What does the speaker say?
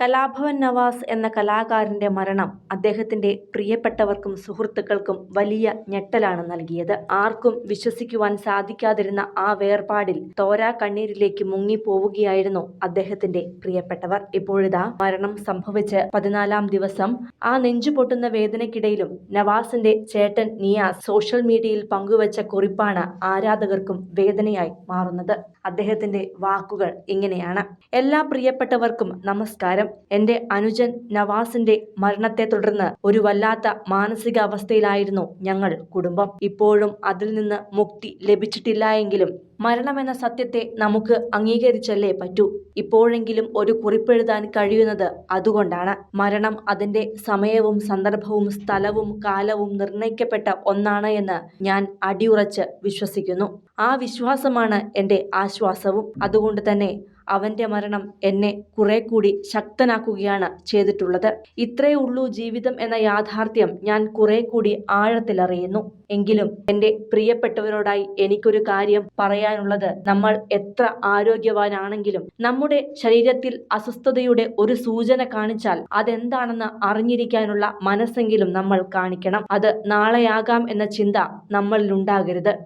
കലാഭവൻ നവാസ് എന്ന കലാകാരന്റെ മരണം അദ്ദേഹത്തിന്റെ പ്രിയപ്പെട്ടവർക്കും സുഹൃത്തുക്കൾക്കും വലിയ ഞെട്ടലാണ് നൽകിയത്. ആർക്കും വിശ്വസിക്കുവാൻ സാധിക്കാതിരുന്ന ആ വേർപാടിൽ തോരാ കണ്ണീരിലേക്ക് മുങ്ങിപ്പോവുകയായിരുന്നു അദ്ദേഹത്തിന്റെ പ്രിയപ്പെട്ടവർ. ഇപ്പോഴിതാ മരണം സംഭവിച്ച് 14-ാം ദിവസം. ആ നെഞ്ചുപൊട്ടുന്ന വേദനയ്ക്കിടയിലും നവാസിന്റെ ചേട്ടൻ നിയാസ് സോഷ്യൽ മീഡിയയിൽ പങ്കുവച്ച കുറിപ്പാണ് ആരാധകർക്കും വേദനയായി മാറുന്നത്. അദ്ദേഹത്തിന്റെ വാക്കുകൾ ഇങ്ങനെയാണ്: എല്ലാ പ്രിയപ്പെട്ടവർക്കും നമസ്കാരം. എന്റെ അനുജൻ നവാസിന്റെ മരണത്തെ തുടർന്ന് ഒരു വല്ലാത്ത മാനസികാവസ്ഥയിലായിരുന്നു ഞങ്ങൾ കുടുംബം. ഇപ്പോഴും അതിൽ നിന്ന് മുക്തി ലഭിച്ചിട്ടില്ല എങ്കിലും മരണമെന്ന സത്യത്തെ നമുക്ക് അംഗീകരിച്ചല്ലേ പറ്റൂ. ഇപ്പോഴെങ്കിലും ഒരു കുറിപ്പെഴുതാൻ കഴിയുന്നത് അതുകൊണ്ടാണ്. മരണം അതിന്റെ സമയവും സന്ദർഭവും സ്ഥലവും കാലവും നിർണയിക്കപ്പെട്ട ഒന്നാണ് എന്ന് ഞാൻ അടിയുറച്ച് വിശ്വസിക്കുന്നു. ആ വിശ്വാസമാണ് എന്റെ ആശ്വാസവും. അതുകൊണ്ട് തന്നെ അവന്റെ മരണം എന്നെ കുറെ കൂടി ശക്തനാക്കുകയാണ് ചെയ്തിട്ടുള്ളത്. ഇത്രയേ ഉള്ളൂ ജീവിതം എന്ന യാഥാർത്ഥ്യം ഞാൻ കുറെ കൂടി ആഴത്തിലറിയുന്നു. എങ്കിലും എന്റെ പ്രിയപ്പെട്ടവരോടായി എനിക്കൊരു കാര്യം പറയാനുള്ളത്: നമ്മൾ എത്ര ആരോഗ്യവാനാണെങ്കിലും നമ്മുടെ ശരീരത്തിൽ അസ്വസ്ഥതയുടെ ഒരു സൂചന കാണിച്ചാൽ അതെന്താണെന്ന് അറിഞ്ഞിരിക്കാനുള്ള മനസ്സെങ്കിലും നമ്മൾ കാണിക്കണം. അത് നാളെയാകാം എന്ന ചിന്ത നമ്മളിലുണ്ടാകരുത്.